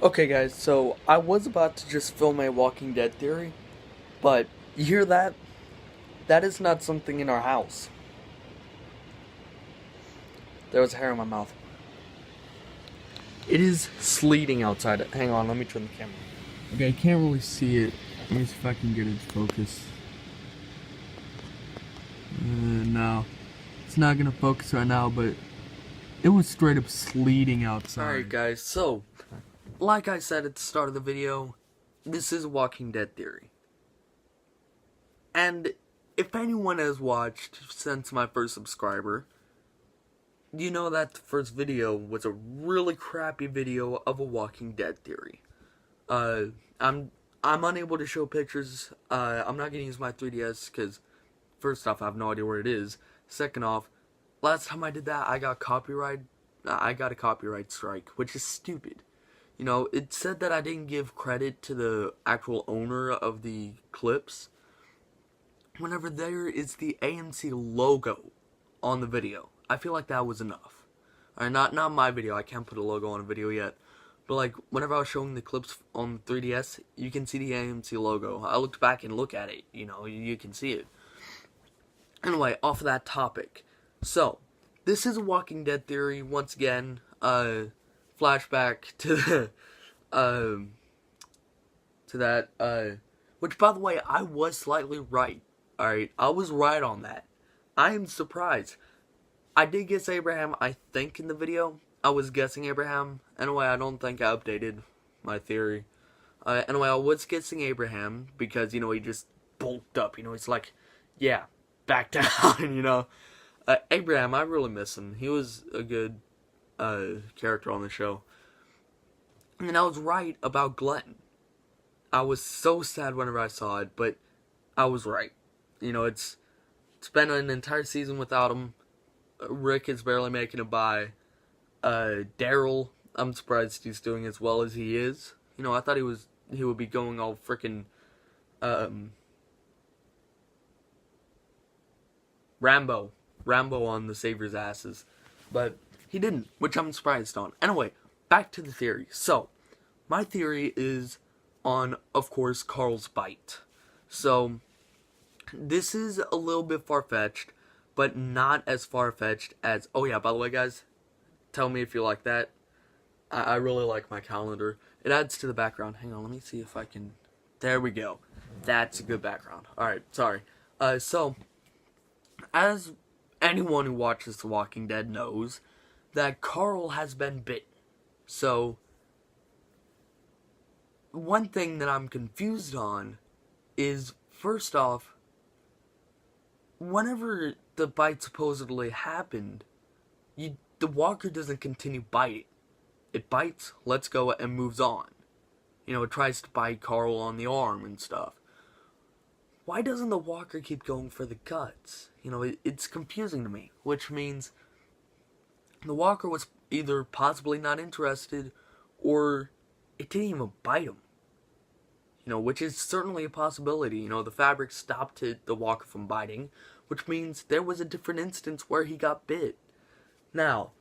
Okay, guys, so I was about to just film a Walking Dead theory, but you hear that? That is not something in our house. There was hair in my mouth. It is sleeting outside. Hang on, let me turn the camera. Okay, I can't really see it. Let me see if I can get it to focus. No, it's not gonna focus right now, but it was straight up sleeting outside. Alright, guys, so, like I said at the start of the video, this is Walking Dead theory. And if anyone has watched since my first subscriber, you know that the first video was a really crappy video of a Walking Dead theory. Uh, I'm I'm unable to show pictures. I'm not gonna use my 3DS because, first off, I have no idea where it is. Second off, last time I did that, I got a copyright strike, which is stupid. You know, it said that I didn't give credit to the actual owner of the clips, whenever there is the AMC logo on the video. I feel like that was enough. Alright, not my video, I can't put a logo on a video yet. But like, whenever I was showing the clips on 3DS, you can see the AMC logo. I looked back and look at it, you can see it. Anyway, off of that topic. So, this is a Walking Dead theory, once again, flashback to the, which by the way, I was slightly right. Alright, I was right on that. I am surprised. I did guess Abraham, I think, in the video. I was guessing Abraham. Anyway, I don't think I updated my theory. Anyway, I was guessing Abraham because, he just bulked up. He's like, yeah, back down, Abraham, I really miss him. He was a good character on the show. And I was right about Glenn. I was so sad whenever I saw it, but I was right. It's been an entire season without him. Rick is barely making it by. Daryl, I'm surprised he's doing as well as he is. I thought he would be going all freaking Rambo on the Savior's asses, but he didn't, which I'm surprised on. Anyway, back to the theory. So, my theory is on, of course, Carl's bite. So, this is a little bit far-fetched, but not as far-fetched as... Oh yeah, by the way, guys, tell me if you like that. I really like my calendar. It adds to the background. Hang on, let me see if I can... There we go. That's a good background. Alright, sorry. So, as anyone who watches The Walking Dead knows, that Carl has been bitten. So, one thing that I'm confused on is, first off, whenever the bite supposedly happened, the walker doesn't continue biting. It bites, lets go, and moves on. It tries to bite Carl on the arm and stuff. Why doesn't the walker keep going for the guts? It's confusing to me, which means the walker was either possibly not interested, or it didn't even bite him. Which is certainly a possibility. The fabric stopped the walker from biting, which means there was a different instance where he got bit. Now,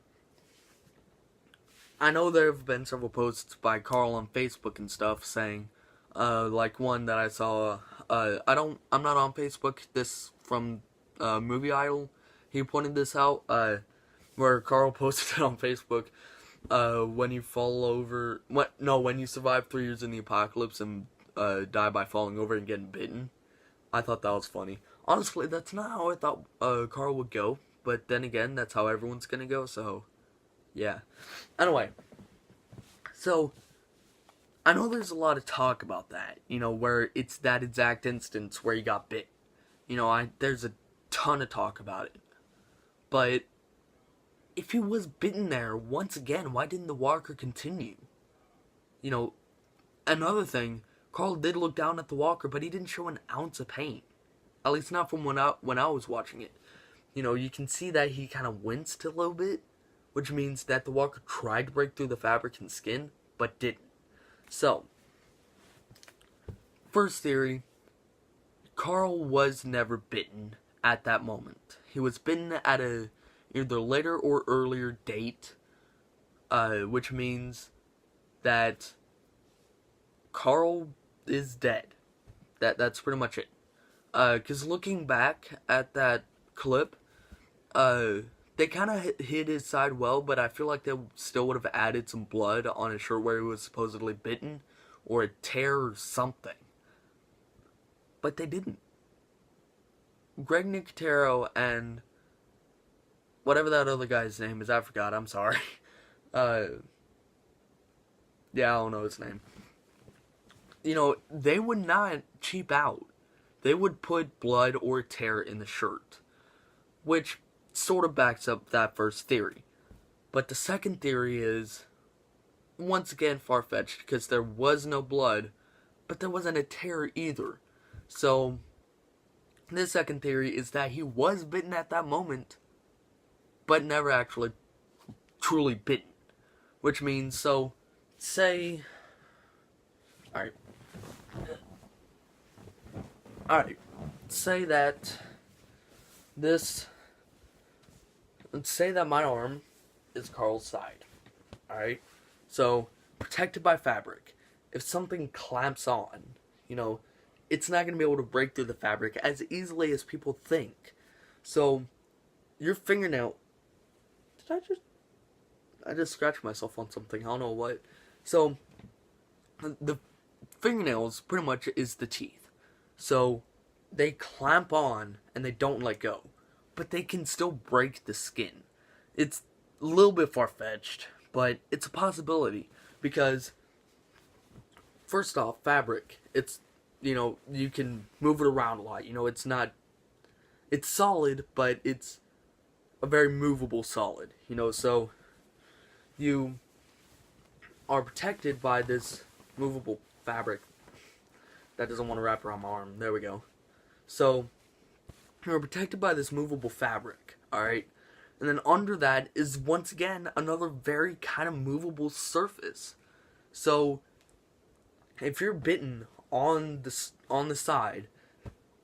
I know there have been several posts by Carl on Facebook and stuff saying, like one that I saw, I'm not on Facebook, this from, Movie Idol, he pointed this out, where Carl posted it on Facebook, when you fall over, when you survive 3 years in the apocalypse and, die by falling over and getting bitten. I thought that was funny. Honestly, that's not how I thought, Carl would go, but then again, that's how everyone's gonna go, so... Yeah. Anyway, so, I know there's a lot of talk about that, where it's that exact instance where he got bit. There's a ton of talk about it. But, if he was bitten there, once again, why didn't the walker continue? Another thing, Carl did look down at the walker, but he didn't show an ounce of pain. At least not from when I was watching it. You can see that he kind of winced a little bit, which means that the walker tried to break through the fabric and skin, but didn't. So, first theory, Carl was never bitten at that moment. He was bitten at a either later or earlier date, which means that Carl is dead. That's pretty much it. Because looking back at that clip, they kind of hid his side well, but I feel like they still would have added some blood on his shirt where he was supposedly bitten, or a tear or something. But they didn't. Greg Nicotero and whatever that other guy's name is, I forgot, I'm sorry. Yeah, I don't know his name. You know, they would not cheap out. They would put blood or tear in the shirt, which sort of backs up that first theory. But the second theory is, once again, far-fetched, because there was no blood, but there wasn't a tear either. So, the second theory is that he was bitten at that moment, but never actually truly bitten. Which means, so, say... Alright, say that my arm is Carl's side. Alright? So, protected by fabric. If something clamps on, you know, it's not going to be able to break through the fabric as easily as people think. So, your fingernail... I just scratched myself on something, I don't know what. So, the fingernails pretty much is the teeth. So, they clamp on and they don't let go. But they can still break the skin. It's a little bit far-fetched, but it's a possibility. Because, first off, fabric, it's, you know, you can move it around a lot. You know, it's solid, but it's a very movable solid. You know, so you are protected by this movable fabric that doesn't want to wrap around my arm. There we go. So, you're protected by this movable fabric, alright? And then under that is, once again, another very kind of movable surface. So, if you're bitten on the side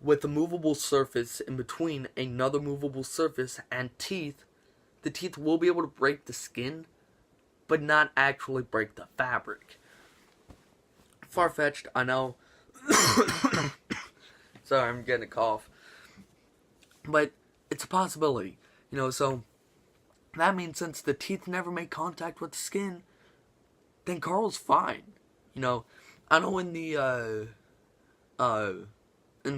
with a movable surface in between another movable surface and teeth, the teeth will be able to break the skin, but not actually break the fabric. Far-fetched, I know. Sorry, I'm getting a cough. But it's a possibility. You know, so that means since the teeth never make contact with the skin, then Carl's fine. You know, I know in the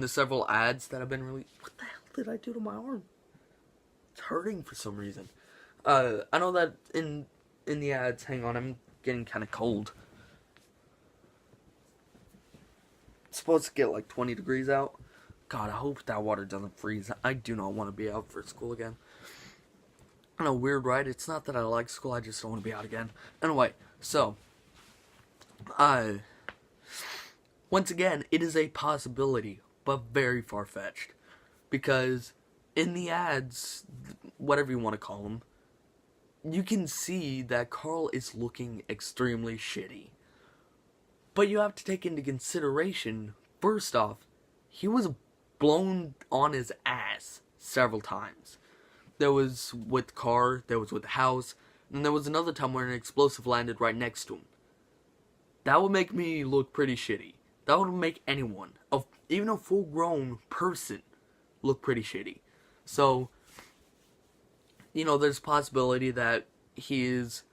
several ads that have been released. What the hell did I do to my arm? It's hurting for some reason. I know that in the ads, hang on, I'm getting kind of cold. It's supposed to get like 20 degrees out. God, I hope that water doesn't freeze. I do not want to be out for school again. I know, weird, right? It's not that I like school, I just don't want to be out again. Anyway, so, once again, it is a possibility, but very far-fetched. Because in the ads, whatever you want to call them, you can see that Carl is looking extremely shitty. But you have to take into consideration, first off, he was blown on his ass several times. There was with the car, there was with the house, and there was another time where an explosive landed right next to him. That would make me look pretty shitty. That would make anyone, even a full-grown person, look pretty shitty. So, you know, there's a possibility that he is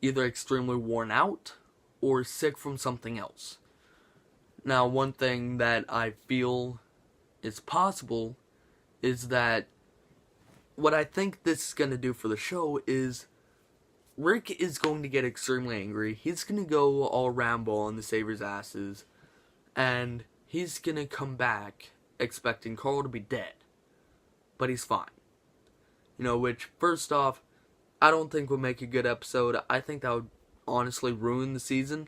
either extremely worn out or sick from something else. Now, one thing that I feel is possible is that what I think this is going to do for the show is Rick is going to get extremely angry. He's going to go all Rambo on the Savior's asses, and he's going to come back expecting Carl to be dead. But he's fine. You know, which, first off, I don't think would make a good episode. I think that would honestly ruin the season.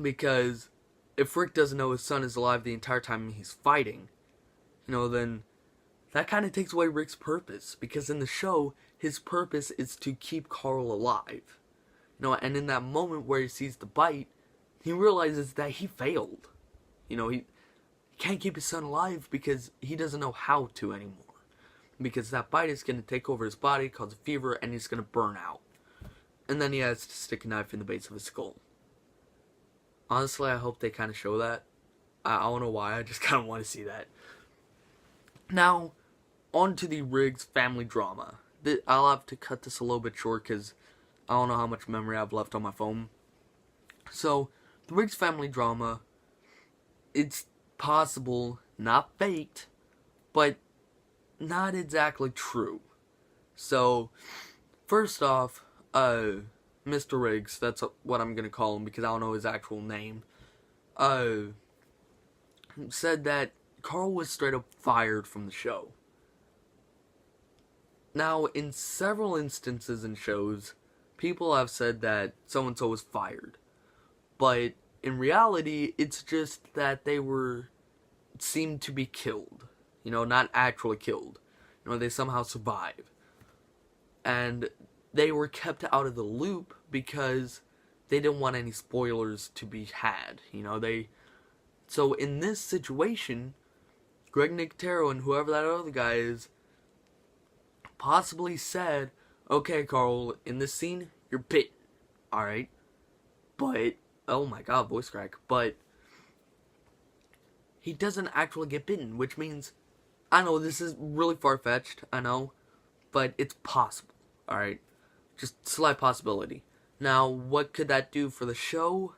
Because if Rick doesn't know his son is alive the entire time he's fighting, you know, then that kind of takes away Rick's purpose. Because in the show, his purpose is to keep Carl alive. You know, and in that moment where he sees the bite, he realizes that he failed. You know, he can't keep his son alive because he doesn't know how to anymore. Because that bite is going to take over his body, cause a fever, and he's going to burn out. And then he has to stick a knife in the base of his skull. Honestly, I hope they kind of show that. I don't know why, I just kind of want to see that. Now, on to the Riggs family drama. I'll have to cut this a little bit short because I don't know how much memory I've left on my phone. So, the Riggs family drama, it's possible, not faked, but not exactly true. So, first off, Mr. Riggs, that's what I'm gonna call him because I don't know his actual name, said that Carl was straight up fired from the show. Now, in several instances in shows, people have said that so-and-so was fired. But in reality, it's just that they seemed to be killed. Not actually killed. They somehow survived. And they were kept out of the loop because they didn't want any spoilers to be had. So in this situation, Greg Nicotero and whoever that other guy is possibly said, okay, Carl, in this scene, you're bitten. Alright? But, oh my god, voice crack. But he doesn't actually get bitten, which means, I know this is really far-fetched, I know, but it's possible. Alright? Just slight possibility. Now, what could that do for the show?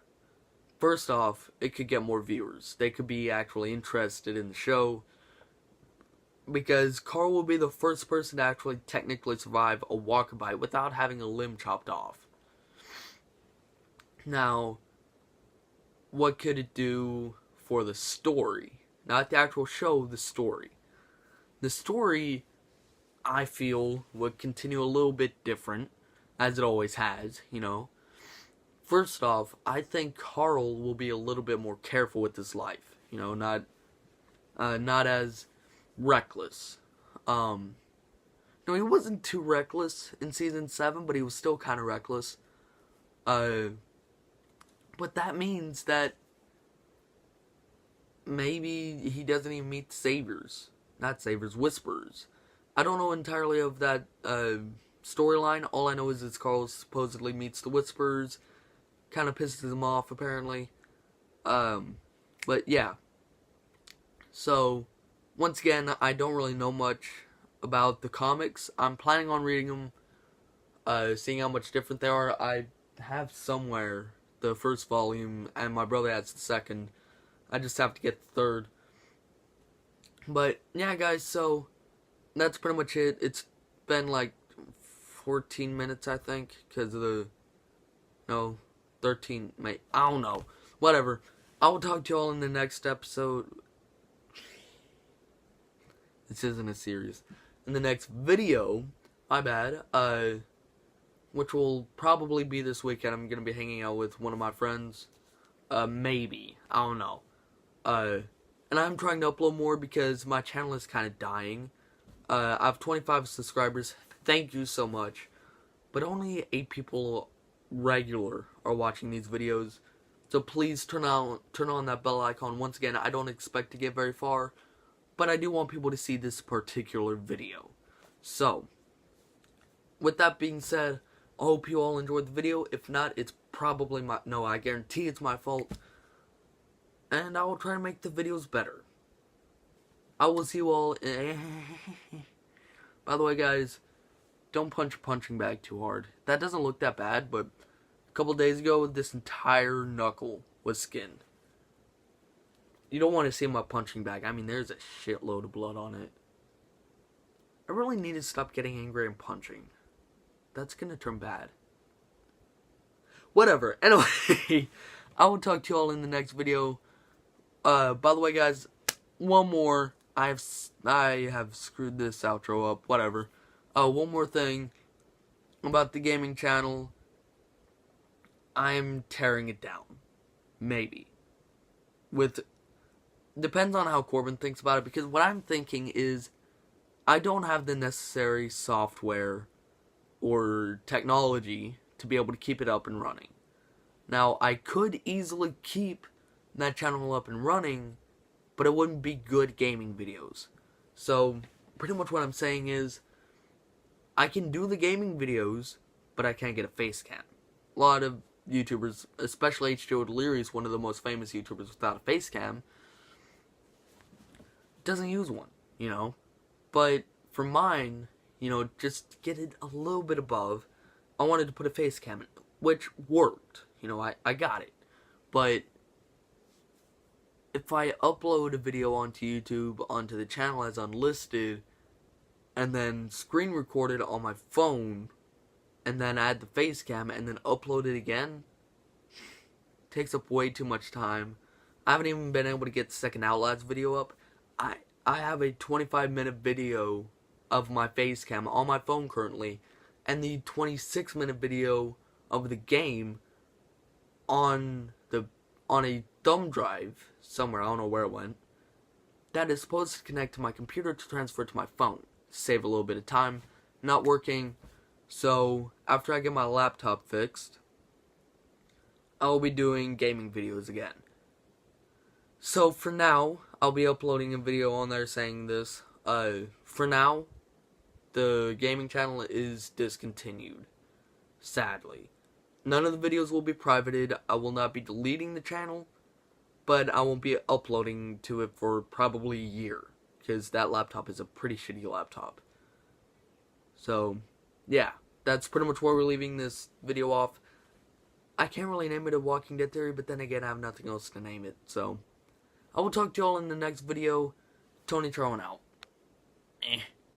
First off, it could get more viewers. They could be actually interested in the show. Because Carl will be the first person to actually technically survive a walker bite without having a limb chopped off. Now, what could it do for the story? Not the actual show, the story. The story, I feel, would continue a little bit different, as it always has, First off, I think Carl will be a little bit more careful with his life. Not as reckless. No, he wasn't too reckless in season 7, but he was still kind of reckless. But that means that maybe he doesn't even meet Whisperers. I don't know entirely of that storyline. All I know is that Carl supposedly meets the Whisperers. Kind of pisses him off, apparently. But yeah. So, once again, I don't really know much about the comics. I'm planning on reading them, seeing how much different they are. I have somewhere the first volume, and my brother has the second. I just have to get the third. But, yeah, guys, so that's pretty much it. It's been like 14 minutes, I think, because of the... No, 13, mate. I don't know. Whatever. I will talk to you all in the next episode. This isn't as serious. In the next video, my bad, which will probably be this weekend. I'm going to be hanging out with one of my friends. Maybe. I don't know. And I'm trying to upload more because my channel is kind of dying. I have 25 subscribers. Thank you so much. But only 8 people regular are watching these videos. So please turn on that bell icon. Once again, I don't expect to get very far, but I do want people to see this particular video. So, with that being said, I hope you all enjoyed the video. If not, it's probably I guarantee it's my fault. And I will try to make the videos better. I will see you all. By the way, guys, don't punch a punching bag too hard. That doesn't look that bad, but a couple days ago, this entire knuckle was skinned. You don't want to see my punching bag. I mean, there's a shitload of blood on it. I really need to stop getting angry and punching. That's gonna turn bad. Whatever. Anyway, I will talk to you all in the next video. By the way, guys, one more. I have screwed this outro up. Whatever. One more thing about the gaming channel. I'm tearing it down. Maybe. Depends on how Corbin thinks about it, because what I'm thinking is I don't have the necessary software or technology to be able to keep it up and running. Now, I could easily keep that channel up and running, but it wouldn't be good gaming videos. So, pretty much what I'm saying is, I can do the gaming videos, but I can't get a face cam. A lot of YouTubers, especially H2O Delirious, one of the most famous YouTubers without a face cam, doesn't use one, you know. But for mine, you know, just to get it a little bit above, I wanted to put a face cam in, which worked. You know, I got it. But if I upload a video onto YouTube, onto the channel as unlisted, and then screen record it on my phone, and then add the face cam, and then upload it again, takes up way too much time. I haven't even been able to get the second Outlast video up. I have a 25-minute video of my face cam on my phone currently, and the 26-minute video of the game on a thumb drive somewhere, I don't know where it went, that is supposed to connect to my computer to transfer to my phone. Save a little bit of time. Not working. So, after I get my laptop fixed, I will be doing gaming videos again. So, for now, I'll be uploading a video on there saying this. For now, the gaming channel is discontinued. Sadly. None of the videos will be privated. I will not be deleting the channel, but I won't be uploading to it for probably a year, because that laptop is a pretty shitty laptop. So, yeah, that's pretty much where we're leaving this video off. I can't really name it a Walking Dead theory, but then again, I have nothing else to name it, so I will talk to y'all in the next video. Tony Charlin out.